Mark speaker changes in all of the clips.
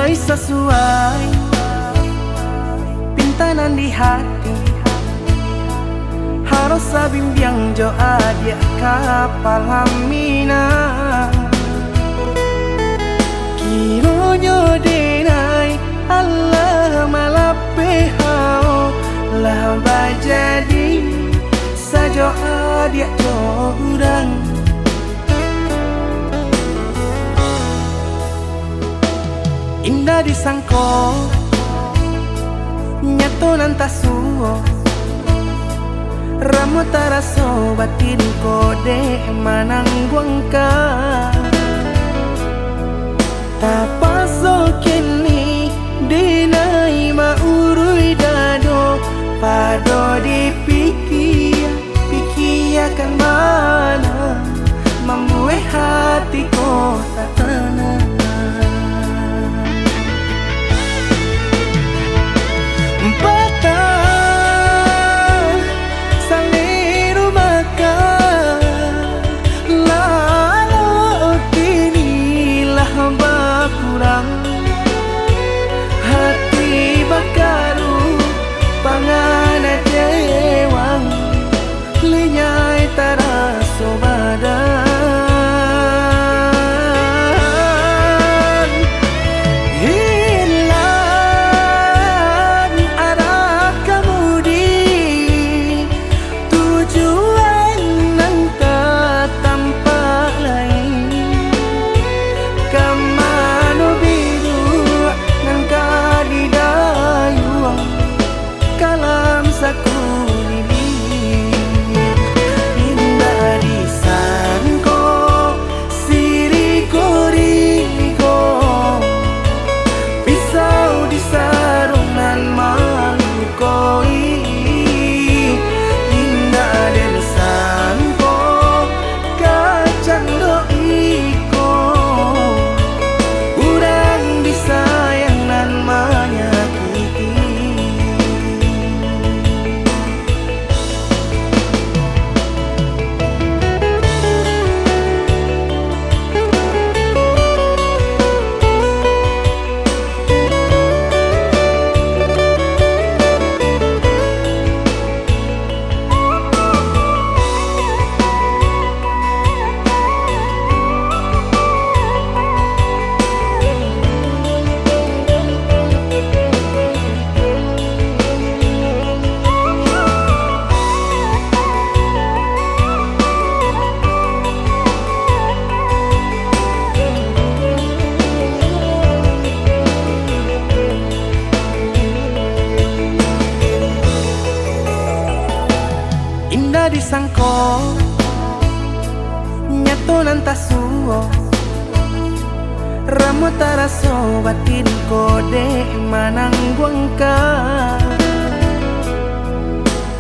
Speaker 1: mulai sesuai pintanan di hati. Harus sabimbiang jo adia kapal hamina. Kiro nyo denai Allah malape hao lah bajadi sajo adia jo urang. Indah disangko nyato nantasuo ramu taraso batin kode manangguangka. Tapaso kini dinai maurui dado pado dipikiakan mana membuat hatiku tak tenang. Hati bakaru pangana jewang lenyai taraso badan. Hilang arah kemudi tujuan nang tak tampak lain. Kamano biru nang kadidayuang kalam sakulili. Indah disangko siriko-riko pisau disarung nan malukoi. Indah disangko kacang doiko urang disayang nan menyakiti. Indah disangko nyato nantasuo ramu taraso batin kode manangguangka.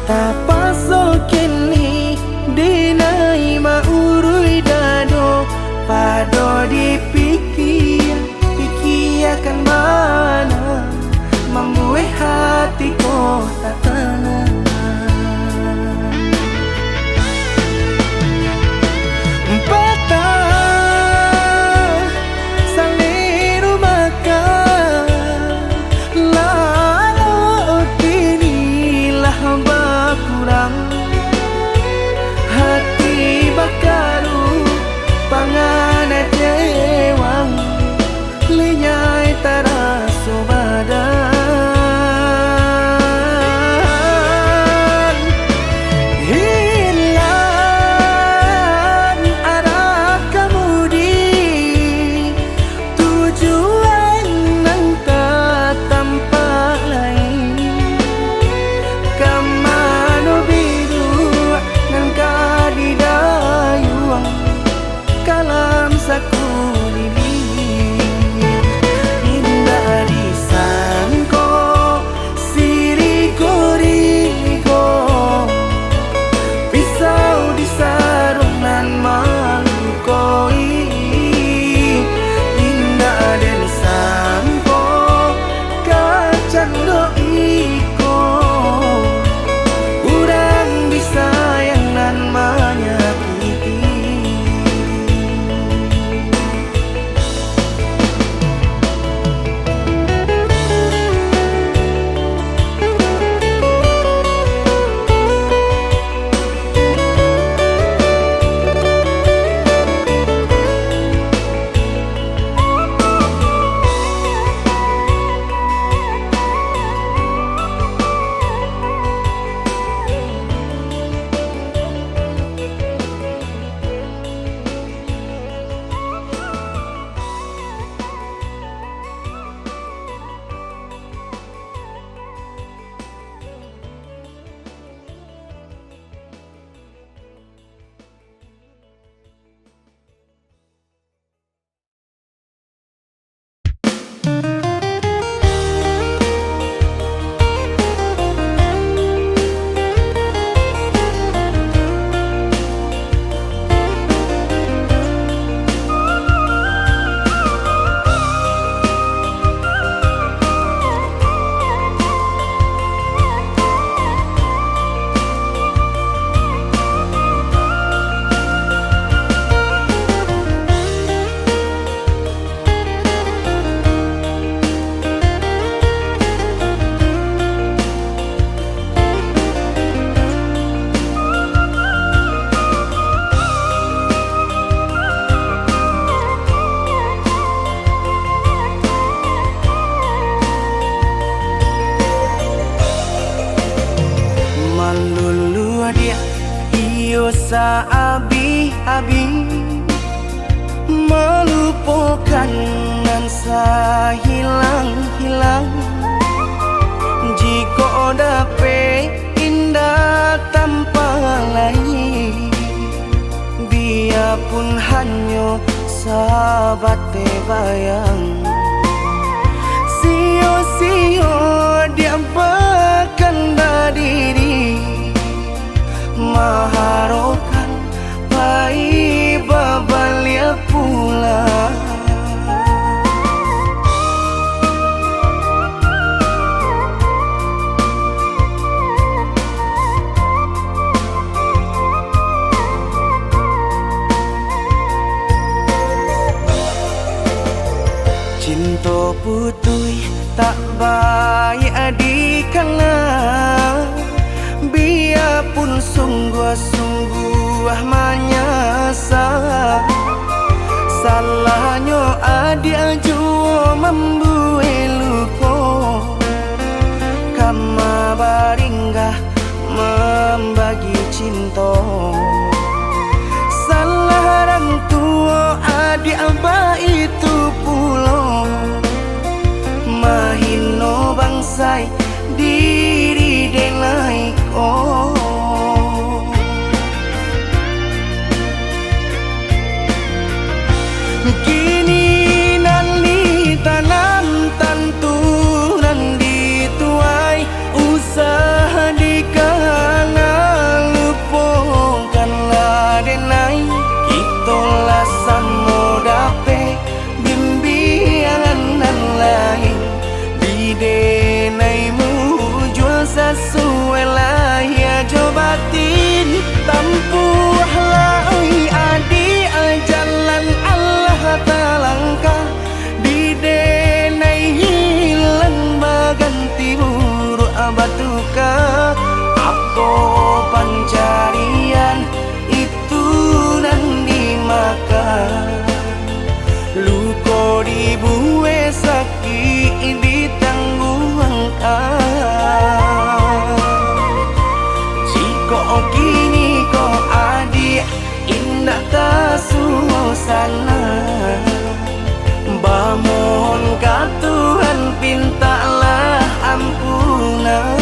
Speaker 1: Tapaso kini dinai maurui dado pado dipikiakan mana membuat hatiku tak tenang. Hati bakaru pangana jewang lenyai taraso badan. Hilang arah kemudi tujuan nang tak tampak lain. Kamano biru nang kadidayuang kalam sakulili. Indah Abi melupakan nan hilang-hilang. Jika dapat indah tanpa lain, biarpun hanya sahabat bayang. Sio-sio dia berkanda diri, maharokan baik babalia pula. Cinta putui tak baik adikana, biarpun sungguh-sungguh menyasa. Salahnya adik jua membuat luka, kama baringgah membagi cinta. Salah orang tua adik abah itu pulau, mahino bangsai diri denai ko. Kini nali tanam tanturan dituai, usaha dikana lupakanlah denai. Itulah samo dape bimbingan nan lain, bidenaimu jual sesuai lah ya jobatin. Tampuhlah oi adi jalan Allah talangkah, bidenai hilang baganti buruk abatuka. Apa pencarian itu dan dimakan, luka dibuat sakit ditangguhkan. Jika kini kau adik indah tak suasana, bamohon ka Tuhan pintalah ampunan.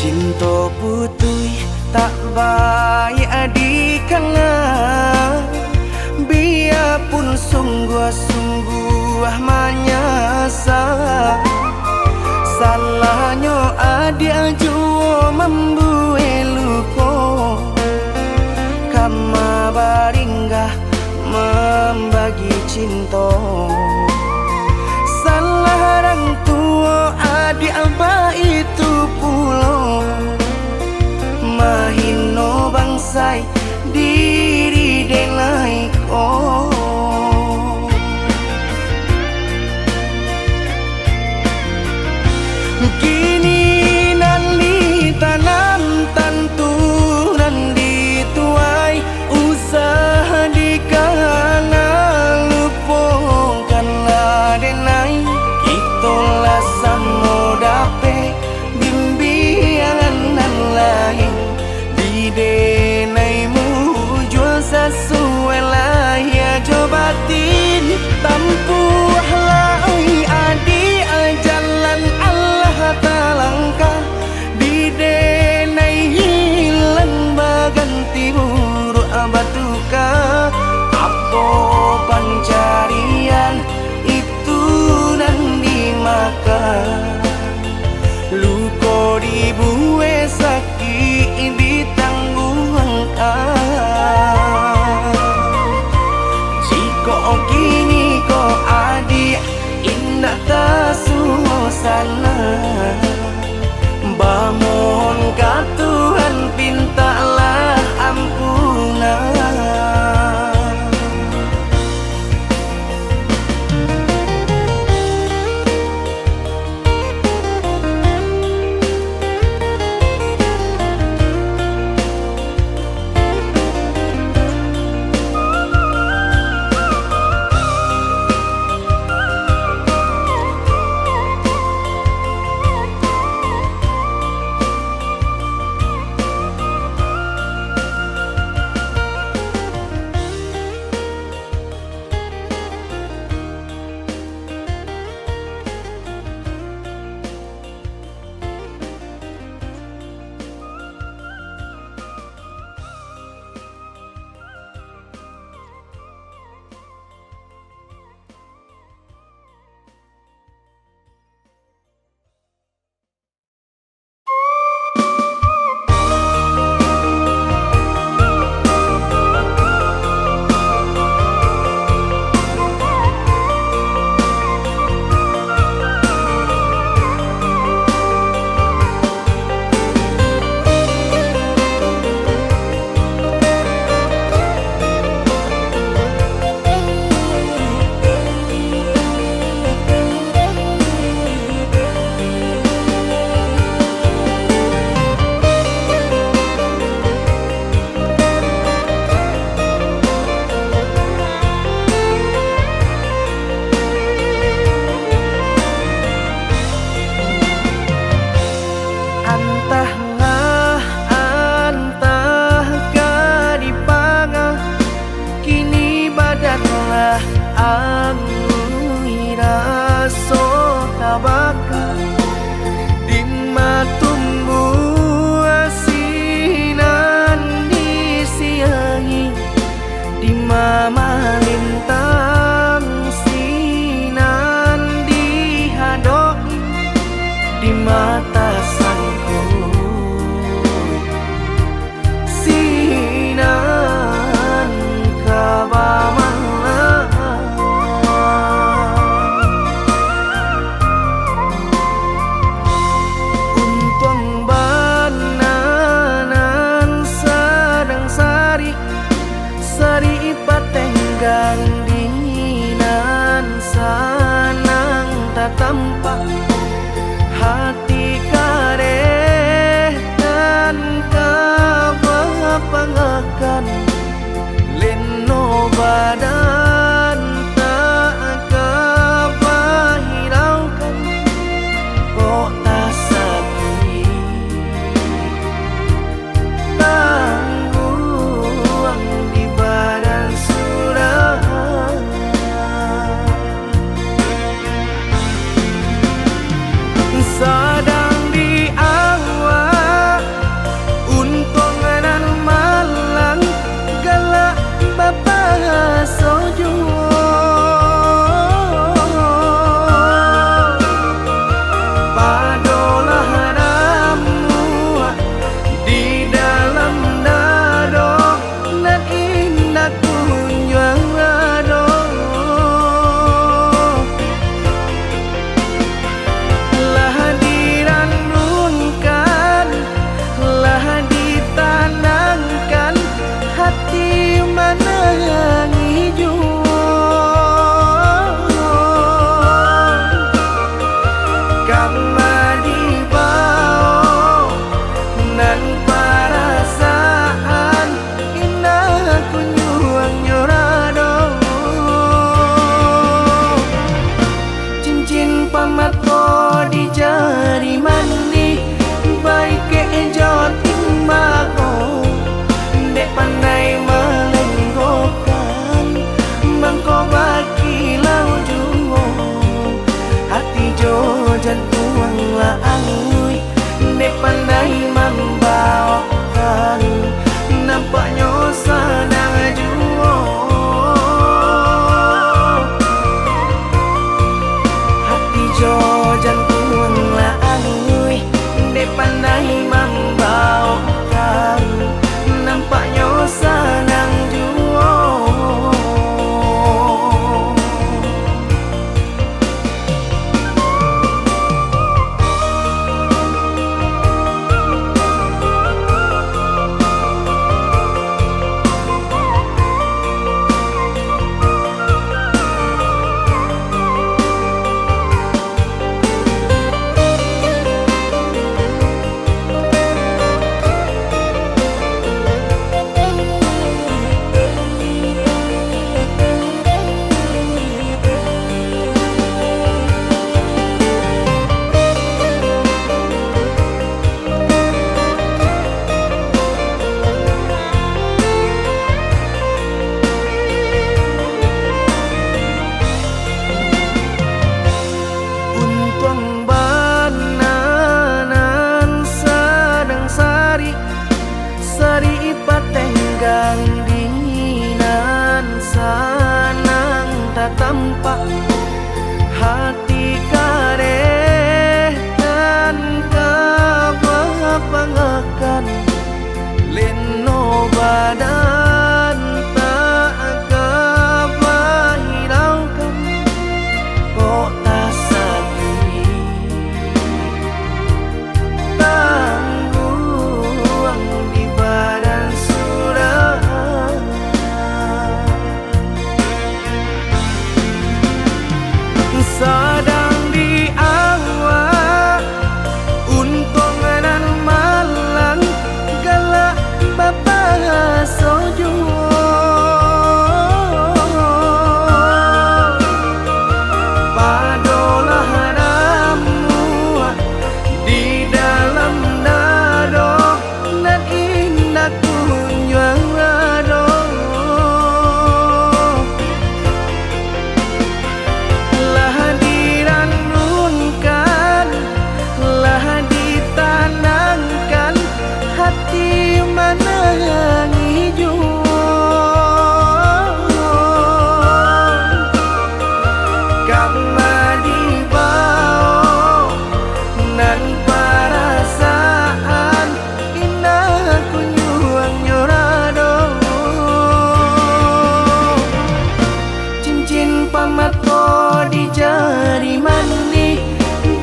Speaker 1: Cinta putui tak baik adikana, biarpun sungguh-sungguh menyasa. Salahnya adik jua membuat luka, kama baringgah membagi cinta. Salah orang tua adik abah itu pulau, mahino bangsai diri denai ko. Kini nali tanam tanturan dituai, usaha dikana lupakanlah denai. Itulah samo dape bimbingan nan lain, bidenaimu jual sampak hati kareh dan kapangakan leno badan tak kepahiraukan kok tak sakit tangguang di badan sudah sadang di awak untung dan malang galak bapak sojo padolah ramu di dalam dado dan indah kunjung ado lah diranunkan lah ditanangkan hati menangi karena dibawa dan perasaan indah kunjung nyorado cincin pamato di jari mani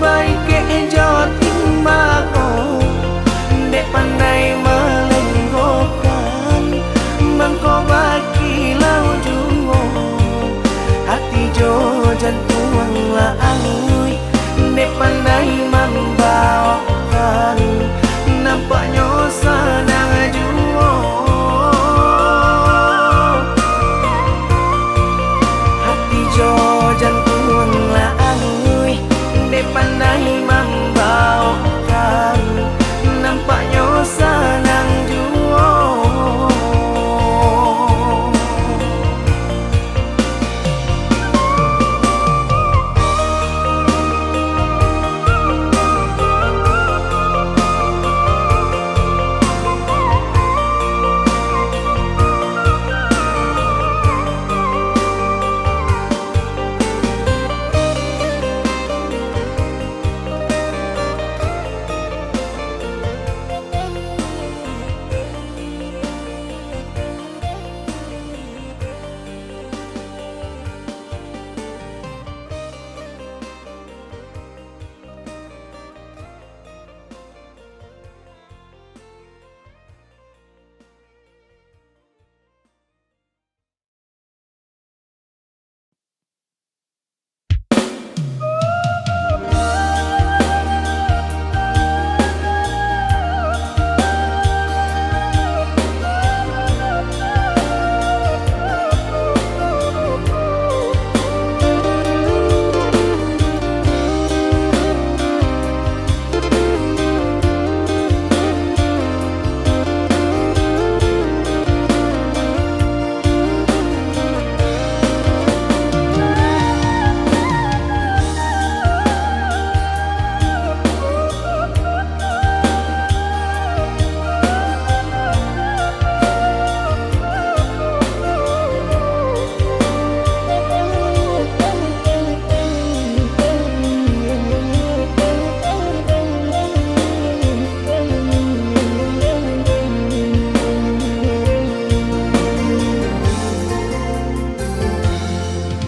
Speaker 1: baik kejo timbako dek pandai melenggokan mangko baki lau jungo hati jo jantung la angui dek pandai membawakan nampaknya sadang juo hati jo jantung la angui dek pandai membawakan nampaknya sadang juo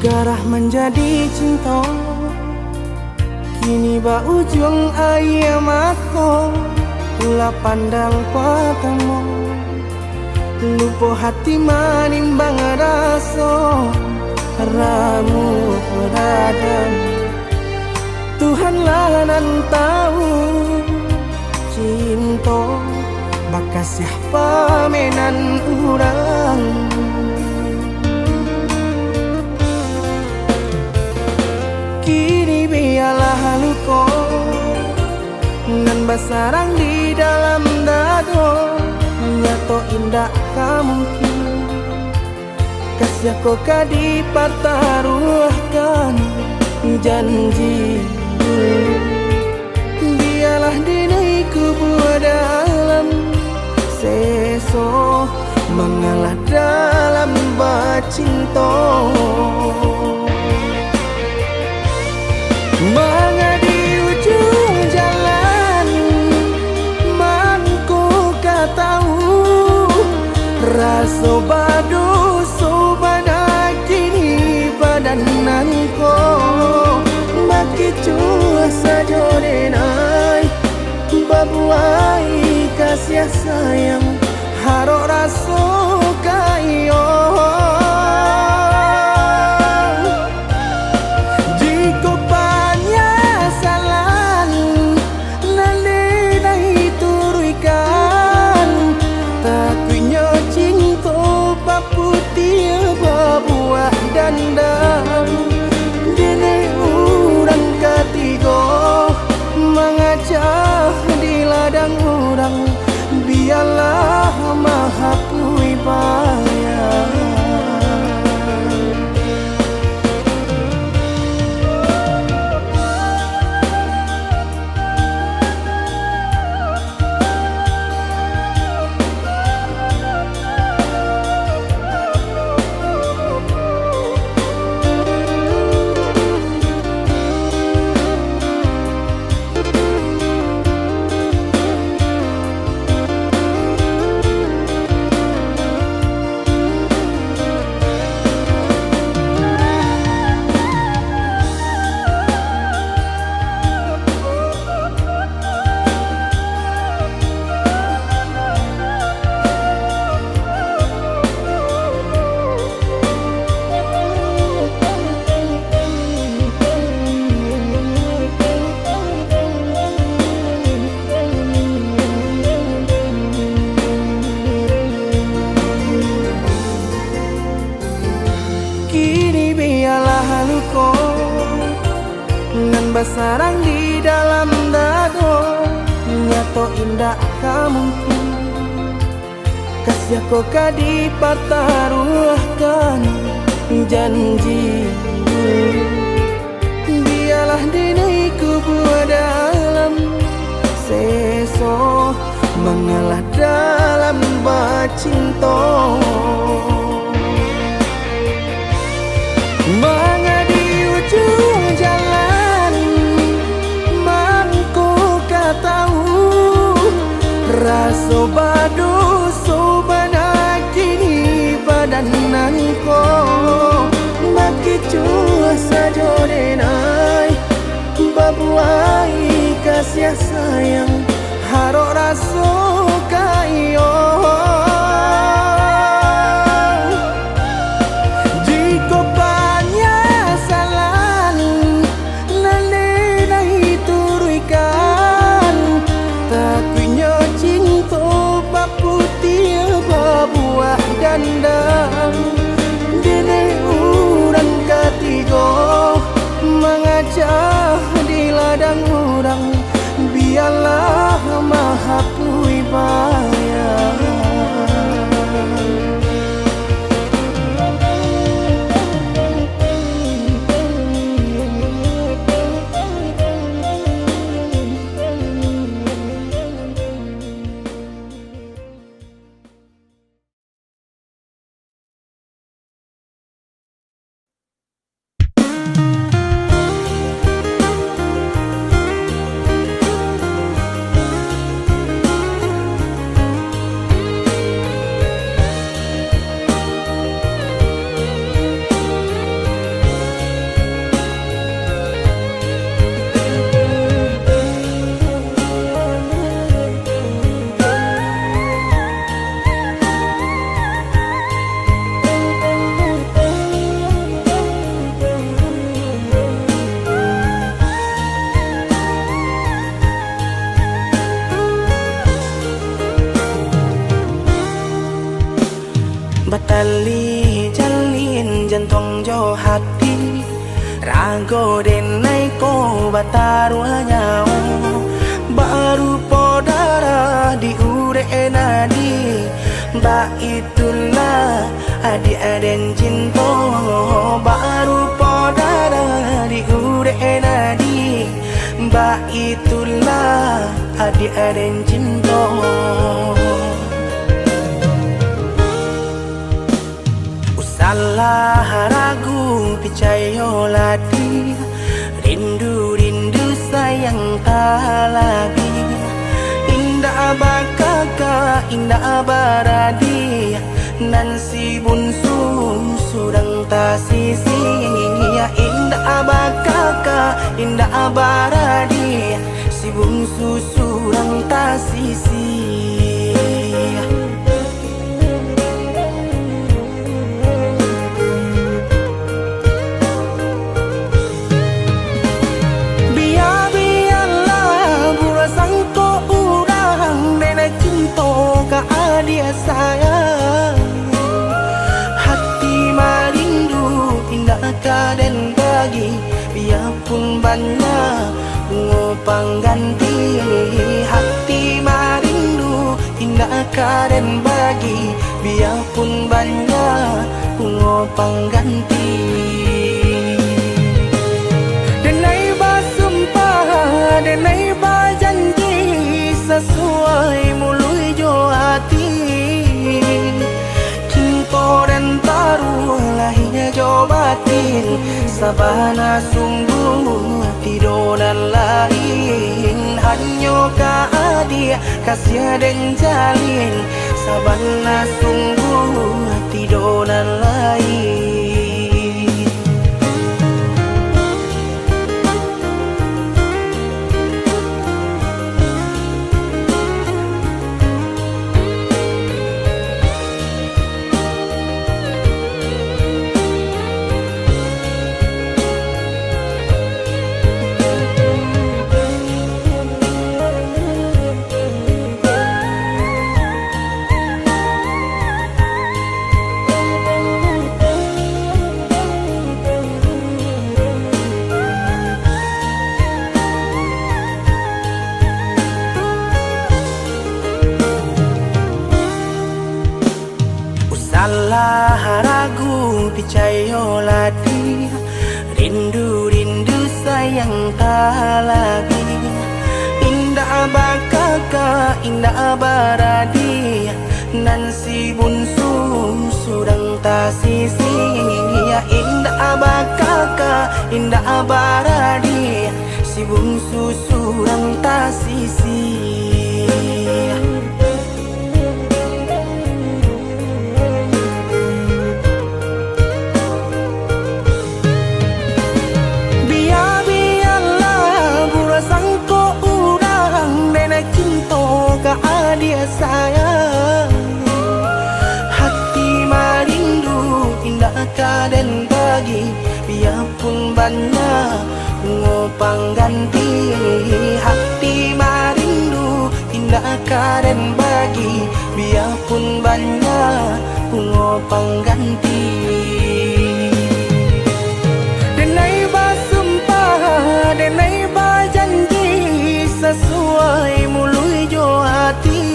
Speaker 1: garah menjadi cinta kini ba ujung ayam aku pula pandang patamu lupa hati manimbang rasa ramu beradam Tuhanlah nan tahu cinta bakas siapa menan urang kini biarlah luka nan basarang di dalam dado nyato indah kamungkin kasih kau kadi pertaruhkan janji biarlah dinai kubur dalam seso mengalah dalam bacinta Raso badu subana kini badanan ko Maki cua sajodenai Babuai kasih sayang Haro raso kayo Jiko panyasalan Nalinay turuikan Takunya cinta paputi babuah dandang Dini urang ketigo Mengacah di ladang urang Biarlah maha pui bayang Nan basarang di dalam dado Nyato indah kamu Kasih aku kadipataruahkan janji Biarlah diriku buat dalam seso Mengalah dalam bacinto Mengadi ujung jalan Mangku tahu Raso badu subana kini badanan ko Maki cua sajodenai Babuai kasih sayang Haro raso kayo Dandang Dini urang ketigo Mengacah di ladang urang Biarlah maha pui bayang Batali jalin jantung jo hati Rago denai ko batarua nyau Baru podara di ure nadi Ba itulah adik-aden cinta Baru podara di ure nadi Ba itulah adik-aden cinta Salah ragu picayo lati Rindu sayang tak lagi Indah bakaka indah baradi nan si bunsu surang ta sisi ya indah abah kakak indah abah radi si bungsu surang ta sisi. Dia sayang hati marindu indah kaden bagi biarpun banyak bunga pengganti hati marindu indah kaden bagi biarpun banyak bunga pengganti. Denai basumpah denai bajanji sesuai mului jo hati cinta dan taruh lahirnya jo batin sabana sungguh tidur dan lain hanya ka dia kasih dan jalin sabana sungguh tidur dan lain. Salah ragu percayalah dia rindu sayang tak lagi indah abah kakak indah abah radi nan si bunsu surang ta sisi ya indah abah kakak indah abah radi si bungsu surang ta sisi. Dia sayang hati marindu indah kaden bagi biarpun banyak bunga pengganti hati marindu indah kaden bagi biarpun banyak bunga pengganti. Denai basumpah denai bajanji sesuai mului jo hati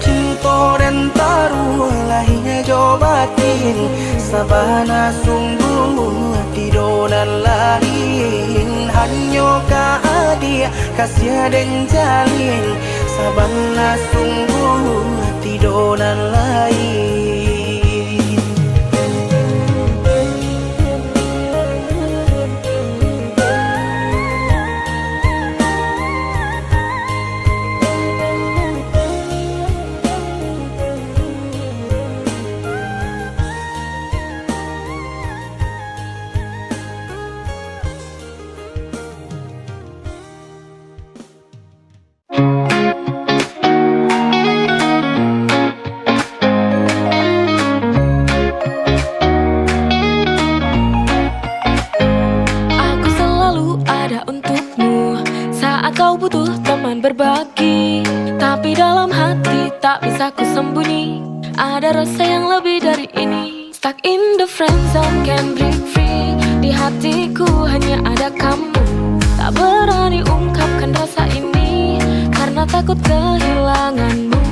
Speaker 1: cinta dan taruh lahirnya jo batin sabana sungguh tidur dan lain hanya ka dia kasih dan jalin sabana sungguh tidur dan lain.
Speaker 2: Berbagi, tapi dalam hati tak bisa ku sembunyi. Ada rasa yang lebih dari ini. Stuck in the friend zone, can't break free. Di hatiku hanya ada kamu. Tak berani ungkapkan rasa ini karena takut kehilanganmu.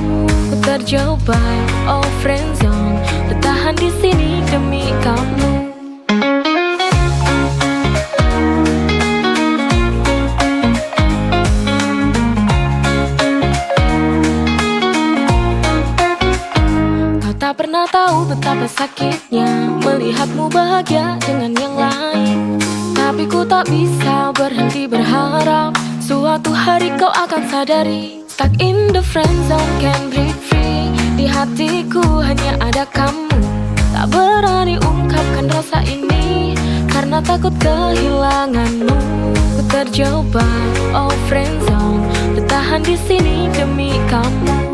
Speaker 2: Ku terjebak, oh friend zone, bertahan di sini demi kamu. Tak pernah tahu betapa sakitnya melihatmu bahagia dengan yang lain. Tapi ku tak bisa berhenti berharap suatu hari kau akan sadari. Stuck in the friend zone, can't break free. Di hatiku hanya ada kamu. Tak berani ungkapkan rasa ini karena takut kehilanganmu. Ku terjebak, oh friendzone, bertahan di sini demi kamu.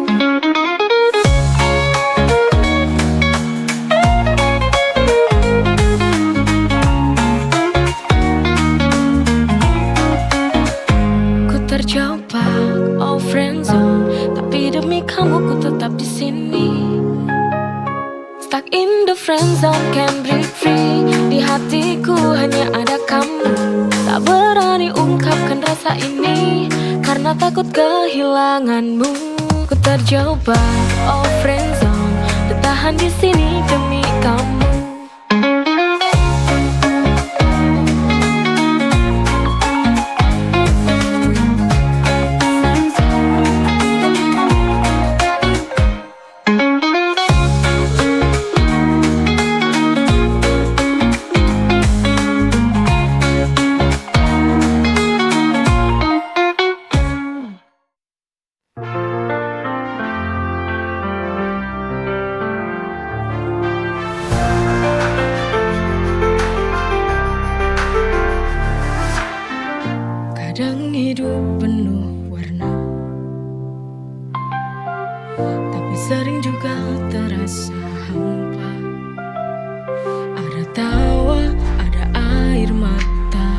Speaker 2: Terjebak, oh friendzone, tapi demi kamu ku tetap di sini. Stuck in the friendzone, can't break free. Di hatiku hanya ada kamu. Tak berani ungkapkan rasa ini karena takut kehilanganmu. Ku terjebak, oh friendzone, bertahan di sini demi kamu. Kadang hidup penuh warna, tapi sering juga terasa hampa. Ada tawa, ada air mata,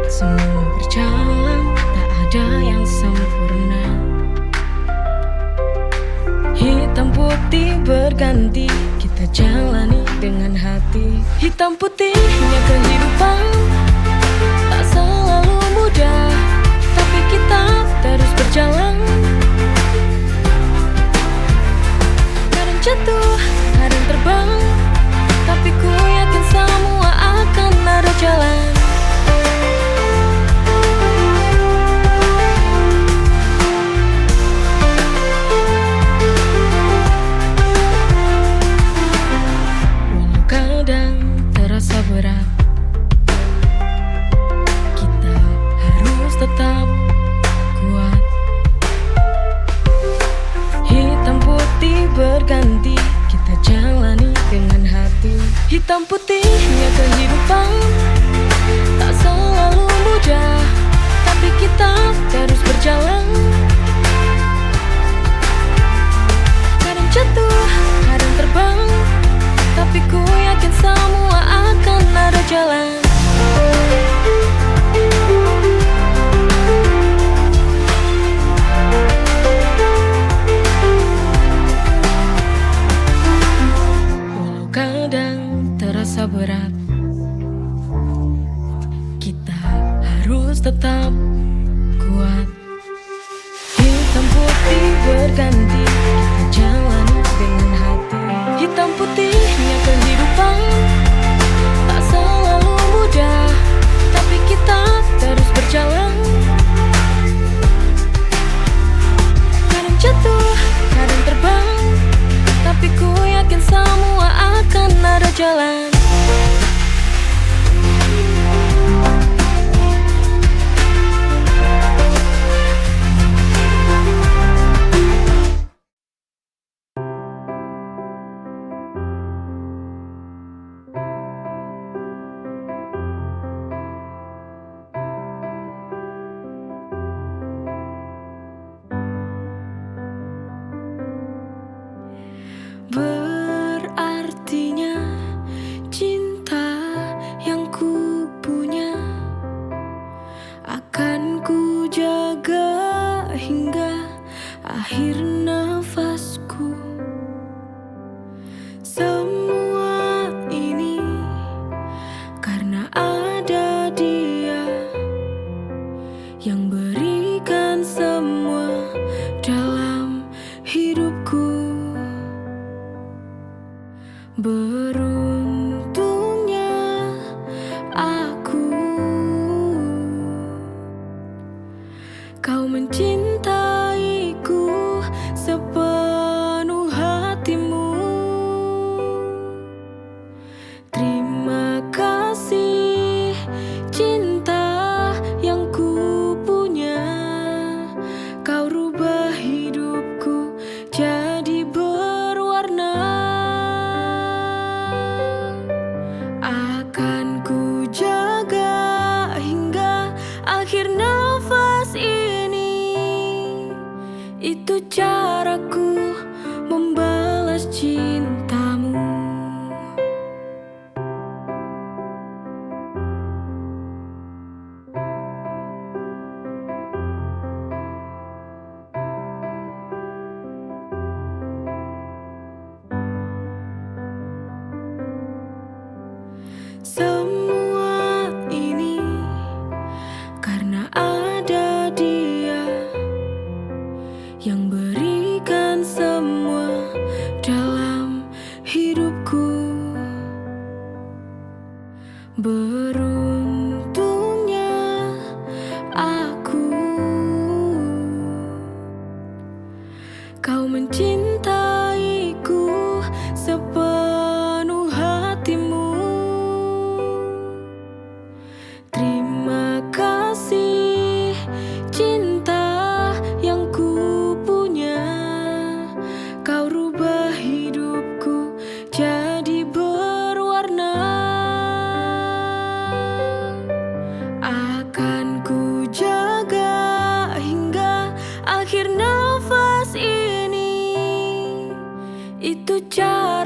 Speaker 2: semua berjalan, tak ada yang sempurna. Hitam putih berganti, kita jalani dengan hati. Hitam putihnya kehidupan tak selalu mudah, tapi kita terus berjalan. Kadang jatuh, kadang terbang, tapi ku yakin semua akan ada jalan. Walau kadang terasa berat, tetap kuat. Hitam putih berganti, kita jalani dengan hati. Hitam putihnya kehidupan tak selalu mudah, tapi kita terus berjalan. Kadang jatuh, kadang terbang, tapi ku yakin semua akan ada jalan. Terasa berat, kita harus tetap kuat. Hitam putih berganti, kita jalani dengan hati. Hitam putihnya kehidupan tak selalu mudah, tapi kita terus berjalan. Kadang jatuh, kadang terbang, tapi ku yakin semua akan ada jalan. Berartinya cinta yang ku punya akan ku jaga hingga akhir nafasku. Semua ini karena ada dia yang berikan semua dalam hidupku. Beruntungnya aku, kau mencintaiku sepenuhnya. jadi berwarna. Akan ku jaga hingga akhir nafas ini. Itu caraku membalas cintamu. Semua ini karena ada dia yang berikan semua dalam hidupku. Beruntungnya aku, kau mencintaiku sepenuh hatimu. Terima kasih cinta yang ku punya. Kau rubah hidupku jadi berwarna. Akan ku jaga hingga akhir nafas ini. Itu cara